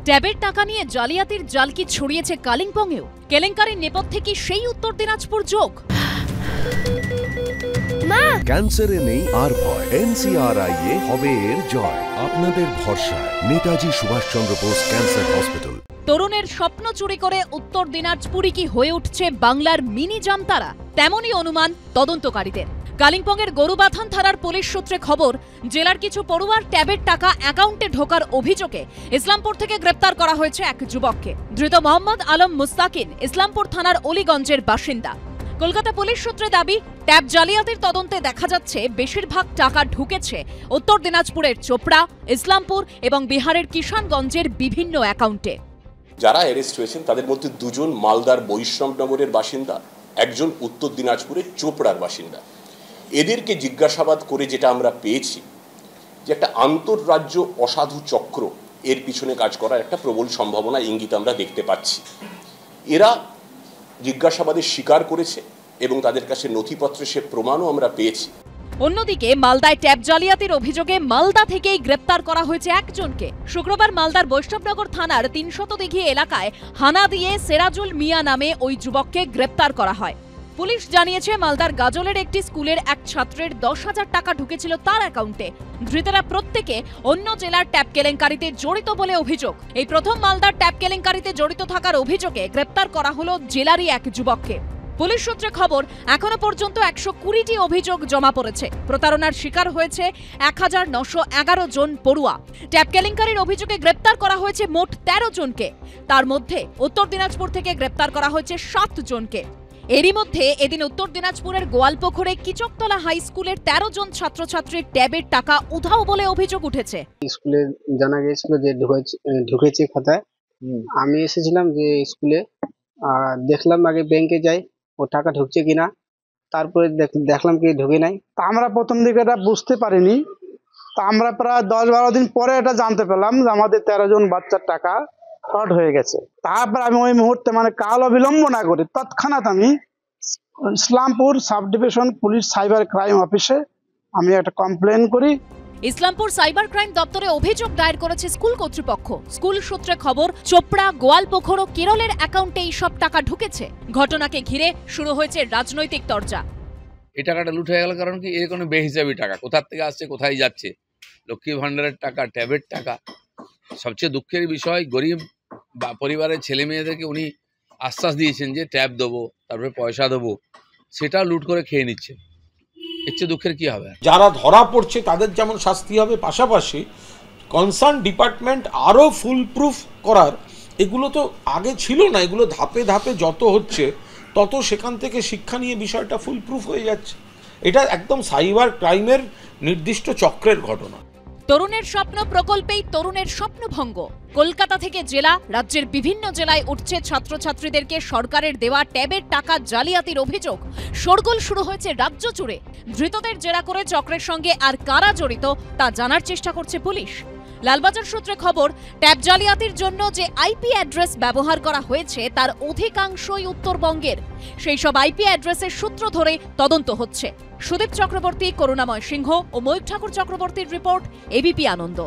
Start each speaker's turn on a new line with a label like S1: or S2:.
S1: ট্যাবের টাকা নিয়ে জালিয়াতির জাল কি ছড়িয়েছে কালিম্পংয়েও? কেলেঙ্কারির নেপথ্যে কি সেই উত্তর দিনাজপুর যোগ?
S2: ক্যান্সারে নেই আর ভয়, NCRI হবে এর জয়। আপনাদের ভরসা নেতাজি সুভাষচন্দ্র বোস ক্যান্সার হসপিটাল।
S1: তরুণের স্বপ্ন চুরি করে উত্তর দিনাজপুরই কি হয়ে উঠছে বাংলার মিনি জামতারা? তেমনই অনুমান তদন্তকারীদের। কালিম্পংয়ের গরুবাথান থানার পুলিশ সূত্রে খবর, জেলার কিছু পড়ুয়ার ট্যাবের টাকা অ্যাকাউন্টে ঢোকার অভিযোগে ইসলামপুর থেকে গ্রেপ্তার করা হয়েছে এক যুবককে। ধৃত মোহাম্মদ আলম মুস্তাকিন ইসলামপুর থানার অলিগঞ্জের বাসিন্দা। কলকাতা পুলিশ সূত্রে দাবি, ট্যাব জালিয়াতির তদন্তে দেখা যাচ্ছে বেশিরভাগ টাকা ঢুকেছে উত্তর দিনাজপুরের চোপড়া, ইসলামপুর এবং বিহারের কিষানগঞ্জের বিভিন্ন অ্যাকাউন্টে।
S3: যারা অ্যারেস্ট হয়েছেন তাদের মধ্যে দুজন মালদার বৈষ্ণবনগরের বাসিন্দা, একজন উত্তর দিনাজপুরের চোপড়ার বাসিন্দা। এদেরকে জিজ্ঞাসাবাদ করে যেটা আমরা পেয়েছি যে একটা আন্তঃরাজ্য অসাধু চক্র এর পিছনে কাজ করার একটা প্রবল সম্ভাবনা ইঙ্গিত আমরা দেখতে পাচ্ছি। এরা জিজ্ঞাসাবাদে স্বীকার করেছে এবং তাদের কাছে নথিপত্রে সে প্রমাণও আমরা পেয়েছি।
S1: অন্যদিকে মালদায় ট্যাব জালিয়াতির অভিযোগে মালদা থেকেই গ্রেপ্তার করা হয়েছে একজনকে। শুক্রবার মালদার বৈষ্ণবনগর থানার ৩০০ দিঘি এলাকায় হানা দিয়ে সেরাজুল মিয়া নামে ওই যুবককে গ্রেপ্তার করা হয়। পুলিশ জানিয়েছে, মালদার গাজলের একটি স্কুলের এক ছাত্রের ১০,০০০ টাকা ঢুকেছিল তার অ্যাকাউন্টে। ধৃতরা প্রত্যেকে অন্য জেলার ট্যাব কেলেঙ্কারিতে জড়িত বলে অভিযোগ। এই প্রথম মালদার ট্যাব কেলেঙ্কারিতে জড়িত থাকার অভিযোগে গ্রেপ্তার করা হলো জেলারই এক যুবককে। পুলিশ সূত্রে খবর, এখনো পর্যন্ত ১২০টি অভিযোগ জমা পড়েছে। প্রতারণার শিকার হয়েছে ১৯১১ জন পড়ুয়া। ট্যাব কেলেঙ্কারির অভিযোগে গ্রেপ্তার করা হয়েছে মোট ১৩ জনকে। তার মধ্যে উত্তর দিনাজপুর থেকে গ্রেপ্তার করা হয়েছে ৭ জনকে। এরই মধ্যে এদিন উত্তর দিনাজপুরের গোয়ালপুকুরে কিচকতলা হাই স্কুলের ১৩ জন ছাত্রছাত্রীর ট্যাবের টাকা উধাও বলে অভিযোগ উঠেছে।
S4: স্কুলে জানা গিয়েছিল যে ঢুকেছে খাতায়। আমি এসেছিলাম যে স্কুলে, দেখলাম আগে ব্যাংকে যাই ও টাকা ঢুকছে কিনা, তারপরে দেখলাম কি ঢুকে নাই।
S5: তা আমরা প্রথম দিকে এটা বুঝতে পারিনি, তা আমরা প্রায় ১০-১২ দিন পরে এটা জানতে পেলাম যে আমাদের ১৩ জন বাচ্চার টাকা ফ্রড হয়ে গেছে। তারপর আমি ওই মুহূর্তে কাল অবিলম্ব না করে তৎক্ষণাৎ আমি Islampur sub division police cyber crime অফিসে আমি একটা কমপ্লেন করি।
S1: ইসলামপুর সাইবার ক্রাইম দপ্তরে অভিযোগ দায়ের করেছে স্কুল কর্তৃপক্ষ। স্কুল সূত্রে খবর, চোপড়া, গোয়ালপুকুর ও কেরলের অ্যাকাউন্টে এই সব টাকা ঢুকেছে। ঘটনাকে ঘিরে শুরু হয়েছে রাজনৈতিক তরজা।
S6: এই টাকাটা লুট হয়ে গেল কারণ কি, এর কোনো বেহিসাবি টাকা কোথা থেকে আসছে, কোথায় যাচ্ছে। লক্ষ্মী ভান্ডারের টাকা, ট্যাবের টাকা। সবচেয়ে দুঃখের বিষয়, গরিব বা পরিবারের ছেলে মেয়েদেরকে উনি আশ্বাস দিয়েছেন যে ট্যাব দেবো, তারপরে পয়সা দেবো, সেটা লুট করে খেয়ে নিচ্ছে। এর চেয়ে দুঃখের কি হবে?
S7: যারা ধরা পড়ছে তাদের যেমন শাস্তি হবে, পাশাপাশি কনসার্ন ডিপার্টমেন্ট আরও ফুল প্রুফ করার, এগুলো তো আগে ছিল না, এগুলো ধাপে ধাপে যত হচ্ছে তত সেখান থেকে শিক্ষা নিয়ে বিষয়টা ফুল প্রুফ হয়ে যাচ্ছে। এটা একদম সাইবার ক্রাইমের নির্দিষ্ট চক্রের ঘটনা।
S1: তরুণের স্বপ্ন প্রকল্পেই তরুণের স্বপ্নভঙ্গ। কলকাতা থেকে জেলা, রাজ্যের বিভিন্ন জেলায় উঠছে ছাত্রছাত্রীদেরকে সরকারের দেওয়া ট্যাবের টাকা জালিয়াতির অভিযোগ। শোরগোল শুরু হয়েছে রাজ্য জুড়ে। ধৃতদের জেরা করে চক্রের সঙ্গে আর কারা জড়িত তা জানার চেষ্টা করছে পুলিশ। লালবাজার সূত্রে খবর, ট্যাব জালিয়াতির জন্য যে আইপি অ্যাড্রেস ব্যবহার করা হয়েছে তার অধিকাংশই উত্তরবঙ্গের। সেই সব আইপি অ্যাড্রেসের সূত্র ধরে তদন্ত হচ্ছে। সুদীপ চক্রবর্তী, করুণাময় সিংহ ও ময়ূর ঠাকুর চক্রবর্তীর রিপোর্ট, এবিপি আনন্দ।